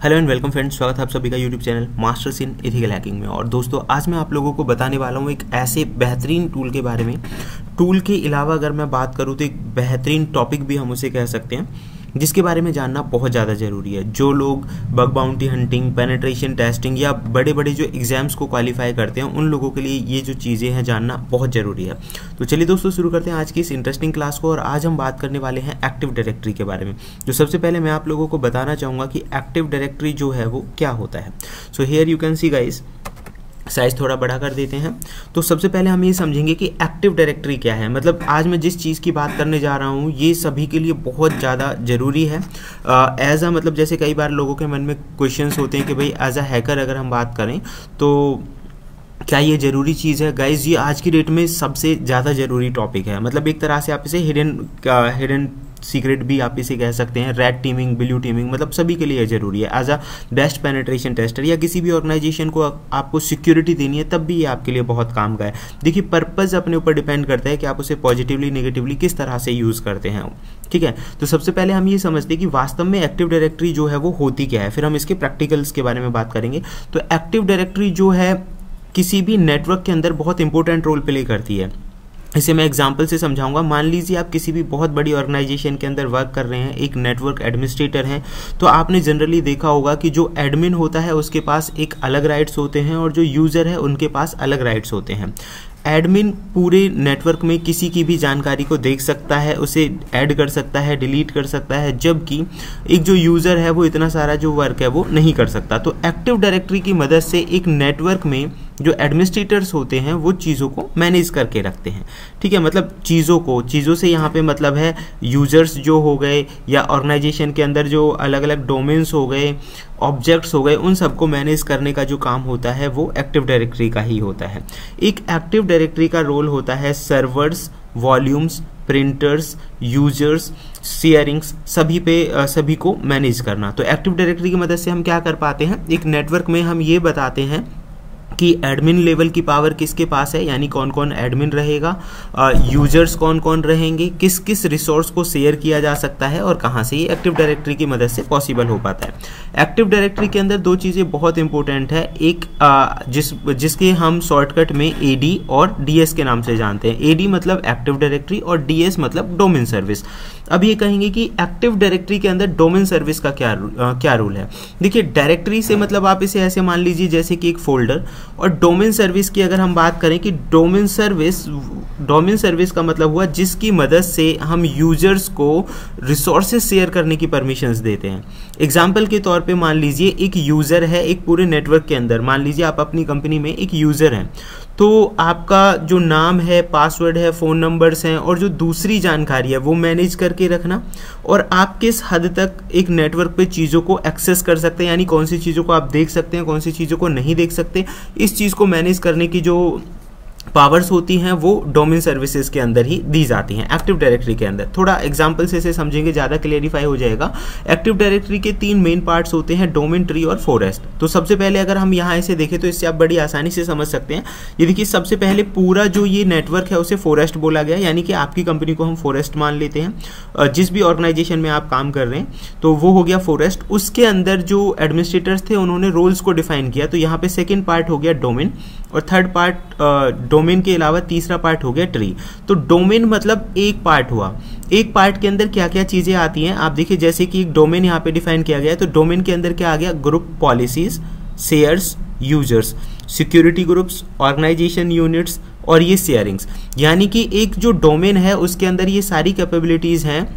Hello and welcome friends, स्वागत है आप सभी का YouTube channel masters in ethical hacking में। और दोस्तों, आज मैं आप लोगों को बताने वाला हूँ एक ऐसे बेहतरीन टूल के बारे में। टूल के अलावा अगर मैं बात करूँ तो एक बेहतरीन टॉपिक भी हम उसे कह सकते हैं, जिसके बारे में जानना बहुत ज़्यादा ज़रूरी है। जो लोग bug bounty hunting, penetration testing या बड़े बड़े जो एग्जाम्स को क्वालिफाई करते हैं, उन लोगों के लिए ये जो चीज़ें हैं जानना बहुत ज़रूरी है। तो चलिए दोस्तों, शुरू करते हैं आज की इस इंटरेस्टिंग क्लास को। और आज हम बात करने वाले हैं एक्टिव डायरेक्टरी के बारे में। तो सबसे पहले मैं आप लोगों को बताना चाहूँगा कि एक्टिव डायरेक्टरी जो है वो क्या होता है। So here you can see guys, size थोड़ा बड़ा कर देते हैं। तो सबसे पहले हम ये समझेंगे कि एक्टिव डायरेक्टरी क्या है। मतलब आज मैं जिस चीज़ की बात करने जा रहा हूँ ये सभी के लिए बहुत ज़्यादा ज़रूरी है। एज अ मतलब जैसे कई बार लोगों के मन में क्वेश्चंस होते हैं कि भाई एज अ हैकर अगर हम बात करें तो क्या ये ज़रूरी चीज़ है। गाइज, ये आज की डेट में सबसे ज़्यादा ज़रूरी टॉपिक है। मतलब एक तरह से आप इसे हिडन सीक्रेट भी आप इसे कह सकते हैं। रेड टीमिंग, ब्लू टीमिंग, मतलब सभी के लिए ज़रूरी है। As a best penetration tester या किसी भी ऑर्गेनाइजेशन को आपको सिक्योरिटी देनी है, तब भी ये आपके लिए बहुत काम का है। देखिए, पर्पज़ अपने ऊपर डिपेंड करता है कि आप उसे पॉजिटिवली नेगेटिवली किस तरह से यूज़ करते हैं। ठीक है, तो सबसे पहले हम ये समझते हैं कि वास्तव में एक्टिव डायरेक्टरी जो है वो होती क्या है, फिर हम इसके प्रैक्टिकल्स के बारे में बात करेंगे। तो एक्टिव डायरेक्टरी जो है किसी भी नेटवर्क के अंदर बहुत इंपॉर्टेंट रोल प्ले करती है। इसे मैं एग्जांपल से समझाऊंगा। मान लीजिए आप किसी भी बहुत बड़ी ऑर्गेनाइजेशन के अंदर वर्क कर रहे हैं, एक नेटवर्क एडमिनिस्ट्रेटर हैं, तो आपने जनरली देखा होगा कि जो एडमिन होता है उसके पास एक अलग राइट्स होते हैं और जो यूज़र है उनके पास अलग राइट्स होते हैं। एडमिन पूरे नेटवर्क में किसी की भी जानकारी को देख सकता है, उसे ऐड कर सकता है, डिलीट कर सकता है, जबकि एक जो यूज़र है वो इतना सारा जो वर्क है वो नहीं कर सकता। तो एक्टिव डायरेक्टरी की मदद से एक नेटवर्क में जो एडमिनिस्ट्रेटर्स होते हैं वो चीज़ों को मैनेज करके रखते हैं। ठीक है, मतलब चीज़ों से यहाँ पे मतलब है यूजर्स जो हो गए या ऑर्गेनाइजेशन के अंदर जो अलग अलग डोमेन्स हो गए, ऑब्जेक्ट्स हो गए, उन सबको मैनेज करने का जो काम होता है वो एक्टिव डायरेक्टरी का ही होता है। एक एक्टिव डायरेक्टरी का रोल होता है servers, volumes, printers, users, sharings, सभी को मैनेज करना। तो एक्टिव डायरेक्टरी की मदद से हम क्या कर पाते हैं, एक नेटवर्क में हम ये बताते हैं कि एडमिन लेवल की पावर किसके पास है, यानी कौन कौन एडमिन रहेगा, यूजर्स कौन कौन रहेंगे, किस किस रिसोर्स को शेयर किया जा सकता है और कहाँ से। ये एक्टिव डायरेक्टरी की मदद से पॉसिबल हो पाता है। एक्टिव डायरेक्टरी के अंदर दो चीज़ें बहुत इंपॉर्टेंट है। एक जिसके हम शॉर्टकट में एडी और डीएस के नाम से जानते हैं। एडी मतलब एक्टिव डायरेक्टरी और डीएस मतलब डोमेन सर्विस। अब ये कहेंगे कि एक्टिव डायरेक्टरी के अंदर डोमेन सर्विस का क्या रोल है। देखिए, डायरेक्टरी से मतलब आप इसे ऐसे मान लीजिए जैसे कि एक फोल्डर, और डोमेन सर्विस की अगर हम बात करें कि डोमेन सर्विस का मतलब हुआ जिसकी मदद से हम यूजर्स को रिसोर्सेज शेयर करने की परमिशंस देते हैं। एग्जांपल के तौर पे मान लीजिए एक यूजर है एक पूरे नेटवर्क के अंदर। मान लीजिए आप अपनी कंपनी में एक यूजर हैं, तो आपका जो नाम है, पासवर्ड है, फ़ोन नंबर्स हैं और जो दूसरी जानकारी है वो मैनेज करके रखना, और आप किस हद तक एक नेटवर्क पे चीज़ों को एक्सेस कर सकते हैं, यानी कौन सी चीज़ों को आप देख सकते हैं, कौन सी चीज़ों को नहीं देख सकते, इस चीज़ को मैनेज करने की जो पावर्स होती हैं वो डोमेन सर्विसेज के अंदर ही दी जाती हैं, एक्टिव डायरेक्टरी के अंदर। थोड़ा एग्जांपल से इसे समझेंगे, ज़्यादा क्लियरिफाई हो जाएगा। एक्टिव डायरेक्टरी के 3 मेन पार्ट्स होते हैं, डोमेन, ट्री और फॉरेस्ट। तो सबसे पहले अगर हम यहाँ इसे देखें तो इससे आप बड़ी आसानी से समझ सकते हैं। ये देखिए, सबसे पहले पूरा जो ये नेटवर्क है उसे फॉरेस्ट बोला गया, यानी कि आपकी कंपनी को हम फॉरेस्ट मान लेते हैं। जिस भी ऑर्गेनाइजेशन में आप काम कर रहे हैं तो वो हो गया फॉरेस्ट। उसके अंदर जो एडमिनिस्ट्रेटर्स थे उन्होंने रोल्स को डिफाइन किया। तो यहाँ पे सेकेंड पार्ट हो गया डोमेन, और थर्ड पार्ट डोमेन के अलावा तीसरा पार्ट हो गया ट्री। तो डोमेन मतलब एक पार्ट हुआ। एक पार्ट के अंदर क्या क्या चीज़ें आती हैं आप देखिए, जैसे कि एक डोमेन यहाँ पे डिफाइन किया गया है। तो डोमेन के अंदर क्या आ गया, group policies, shares, users, security groups, organisation units और ये शेयरिंग्स। यानी कि एक जो डोमेन है उसके अंदर ये सारी कैपेबिलिटीज़ हैं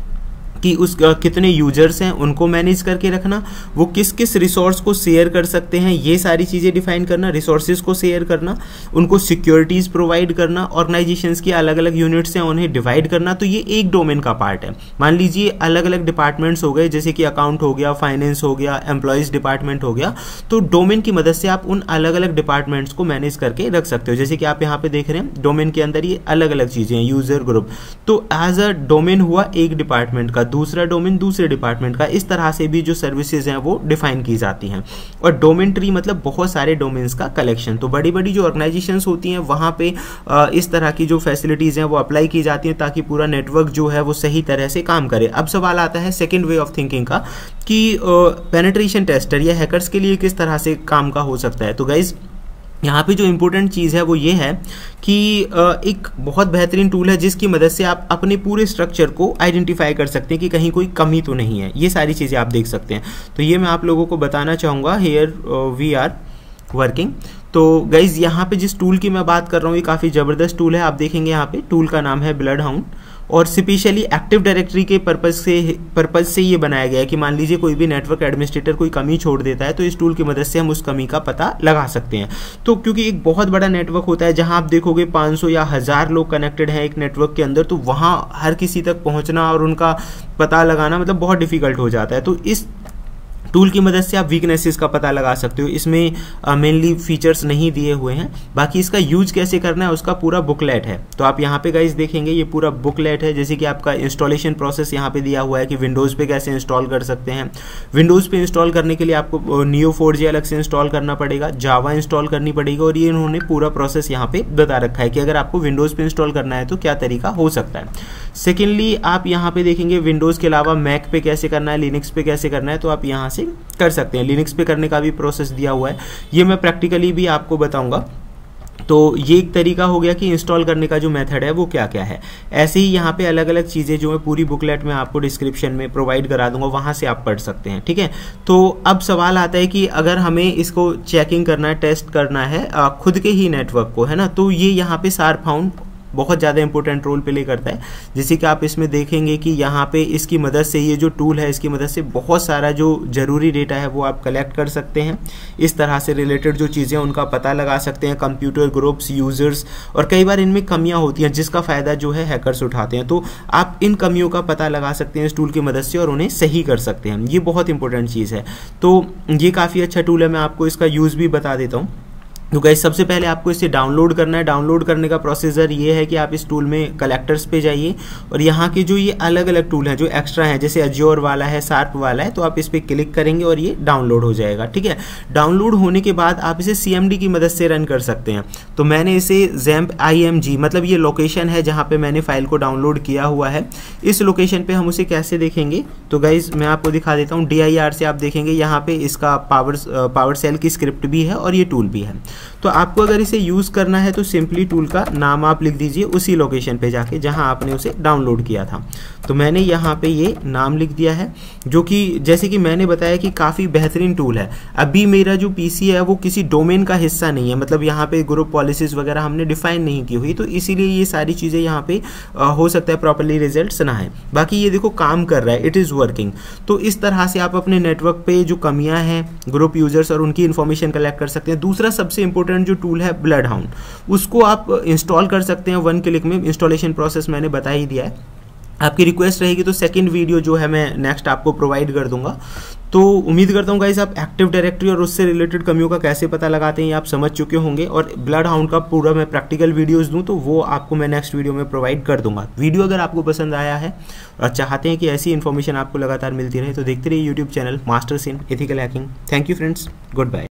कि उस कितने यूजर्स हैं उनको मैनेज करके रखना, वो किस किस रिसोर्स को शेयर कर सकते हैं ये सारी चीज़ें डिफाइन करना, रिसोर्सेज को शेयर करना, उनको सिक्योरिटीज़ प्रोवाइड करना, ऑर्गेनाइजेशंस की अलग अलग यूनिट्स हैं उन्हें डिवाइड करना। तो ये एक डोमेन का पार्ट है। मान लीजिए अलग अलग डिपार्टमेंट्स हो गए, जैसे कि अकाउंट हो गया, फाइनेंस हो गया, एम्प्लॉयज़ डिपार्टमेंट हो गया। तो डोमेन की मदद से आप उन अलग अलग डिपार्टमेंट्स को मैनेज करके रख सकते हो। जैसे कि आप यहाँ पे देख रहे हैं, डोमेन के अंदर ये अलग अलग चीज़ें हैं, यूजर ग्रुप। तो एज अ डोमेन हुआ एक डिपार्टमेंट का। दूसरा डोमेन दूसरे डिपार्टमेंट का, इस तरह से भी जो सर्विसेज हैं वो डिफाइन की जाती हैं। और डोमेन ट्री मतलब बहुत सारे डोमेन्स का कलेक्शन। तो बड़ी बड़ी जो ऑर्गेनाइजेशंस होती हैं वहाँ पे इस तरह की जो फैसिलिटीज़ हैं वो अप्लाई की जाती हैं ताकि पूरा नेटवर्क जो है वो सही तरह से काम करे। अब सवाल आता है सेकेंड वे ऑफ थिंकिंग का कि पेनिट्रेशन टेस्टर या हैकर्स के लिए किस तरह से काम का हो सकता है। तो गाइज यहाँ पे जो इम्पोर्टेंट चीज़ है वो ये है कि एक बहुत बेहतरीन टूल है जिसकी मदद से आप अपने पूरे स्ट्रक्चर को आइडेंटिफाई कर सकते हैं कि कहीं कोई कमी तो नहीं है। ये सारी चीज़ें आप देख सकते हैं। तो ये मैं आप लोगों को बताना चाहूँगा, हियर वी आर वर्किंग। तो गाइज यहाँ पे जिस टूल की मैं बात कर रहा हूँ ये काफ़ी ज़बरदस्त टूल है। आप देखेंगे यहाँ पे टूल का नाम है ब्लड हाउंड और स्पेशली एक्टिव डायरेक्टरी के पर्पज से ये बनाया गया है कि मान लीजिए कोई भी नेटवर्क एडमिनिस्ट्रेटर कोई कमी छोड़ देता है तो इस टूल की मदद से हम उस कमी का पता लगा सकते हैं। तो क्योंकि एक बहुत बड़ा नेटवर्क होता है जहां आप देखोगे 500 या 1000 लोग कनेक्टेड हैं एक नेटवर्क के अंदर, तो वहां हर किसी तक पहुंचना और उनका पता लगाना मतलब बहुत डिफिकल्ट हो जाता है। तो इस टूल की मदद से आप वीकनेसेस का पता लगा सकते हो। इसमें मेनली फीचर्स नहीं दिए हुए हैं, बाकी इसका यूज कैसे करना है उसका पूरा बुकलेट है। तो आप यहाँ पे गाइस देखेंगे ये पूरा बुकलेट है, जैसे कि आपका इंस्टॉलेशन प्रोसेस यहाँ पे दिया हुआ है कि विंडोज़ पे कैसे इंस्टॉल कर सकते हैं। विंडोज़ पे इंस्टॉल करने के लिए आपको Neo4j अलग से इंस्टॉल करना पड़ेगा, जावा इंस्टॉल करनी पड़ेगी और ये इन्होंने पूरा प्रोसेस यहाँ पे बता रखा है कि अगर आपको विंडोज़ पे इंस्टॉल करना है तो क्या तरीका हो सकता है। सेकेंडली आप यहाँ पे देखेंगे विंडोज़ के अलावा मैक पे कैसे करना है, लिनक्स पे कैसे करना है, तो आप यहाँ से कर सकते हैं। लिनक्स पे करने का भी प्रोसेस दिया हुआ है, ये मैं प्रैक्टिकली भी आपको बताऊंगा। तो ये एक तरीका हो गया कि इंस्टॉल करने का जो मेथड है वो क्या क्या है। ऐसे ही यहाँ पे अलग अलग चीज़ें जो है पूरी बुकलेट में आपको डिस्क्रिप्शन में प्रोवाइड करा दूंगा, वहाँ से आप पढ़ सकते हैं, ठीक है। तो अब सवाल आता है कि अगर हमें इसको चेकिंग करना है, टेस्ट करना है खुद के ही नेटवर्क को, है ना, तो ये यहाँ पे SharpHound बहुत ज़्यादा इंपॉर्टेंट रोल प्ले करता है। जैसे कि आप इसमें देखेंगे कि यहाँ पे इसकी मदद से, ये जो टूल है इसकी मदद से बहुत सारा जो ज़रूरी डेटा है वो आप कलेक्ट कर सकते हैं। इस तरह से रिलेटेड जो चीज़ें उनका पता लगा सकते हैं, कंप्यूटर ग्रुप्स, यूज़र्स, और कई बार इनमें कमियाँ होती हैं जिसका फ़ायदा जो है हैकर्स उठाते हैं। तो आप इन कमियों का पता लगा सकते हैं इस टूल की मदद से और उन्हें सही कर सकते हैं। ये बहुत इंपॉर्टेंट चीज़ है। तो ये काफ़ी अच्छा टूल है, मैं आपको इसका यूज़ भी बता देता हूँ। तो गाइस सबसे पहले आपको इसे डाउनलोड करना है। डाउनलोड करने का प्रोसीजर ये है कि आप इस टूल में कलेक्टर्स पे जाइए और यहाँ के जो ये अलग अलग टूल हैं जो एक्स्ट्रा हैं, जैसे अज्योर वाला है, शार्प वाला है, तो आप इस पर क्लिक करेंगे और ये डाउनलोड हो जाएगा, ठीक है। डाउनलोड होने के बाद आप इसे CMD की मदद से रन कर सकते हैं। तो मैंने इसे XAMPP IMG, मतलब ये लोकेशन है जहाँ पे मैंने फाइल को डाउनलोड किया हुआ है। इस लोकेशन पे हम उसे कैसे देखेंगे, तो गाइज मैं आपको दिखा देता हूँ। DIR से आप देखेंगे यहाँ पे इसका पावर सेल की स्क्रिप्ट भी है और ये टूल भी है। तो आपको अगर इसे यूज़ करना है तो सिंपली टूल का नाम आप लिख दीजिए उसी लोकेशन पे जाके जहां आपने उसे डाउनलोड किया था। तो मैंने यहाँ पे ये नाम लिख दिया है, जो कि जैसे कि मैंने बताया कि काफ़ी बेहतरीन टूल है। अभी मेरा जो PC है वो किसी डोमेन का हिस्सा नहीं है, मतलब यहाँ पे ग्रुप पॉलिसीज़ वगैरह हमने डिफाइन नहीं की हुई, तो इसीलिए ये सारी चीज़ें यहाँ पे हो सकता है प्रॉपरली रिजल्ट्स ना है। बाकी ये देखो काम कर रहा है, इट इज़ वर्किंग। तो इस तरह से आप अपने नेटवर्क पे जो कमियाँ हैं, ग्रुप यूजर्स और उनकी इन्फॉर्मेशन कलेक्ट कर सकते हैं। दूसरा सबसे इंपॉर्टेंट जो टूल है ब्लड हाउंड, उसको आप इंस्टॉल कर सकते हैं 1 क्लिक में। इंस्टॉलेशन प्रोसेस मैंने बता ही दिया है। आपकी रिक्वेस्ट रहेगी तो सेकंड वीडियो जो है मैं नेक्स्ट आपको प्रोवाइड कर दूंगा। तो उम्मीद करता हूँ गाइस आप एक्टिव डायरेक्टरी और उससे रिलेटेड कमियों का कैसे पता लगाते हैं ये आप समझ चुके होंगे, और ब्लड हाउंड का पूरा मैं प्रैक्टिकल वीडियोस दूं तो वो आपको मैं नेक्स्ट वीडियो में प्रोवाइड कर दूंगा। वीडियो अगर आपको पसंद आया है और चाहते हैं कि ऐसी इन्फॉर्मेशन आपको लगातार मिलती रहे तो देखते रहिए YouTube channel masters in ethical hacking. Thank you friends, good bye.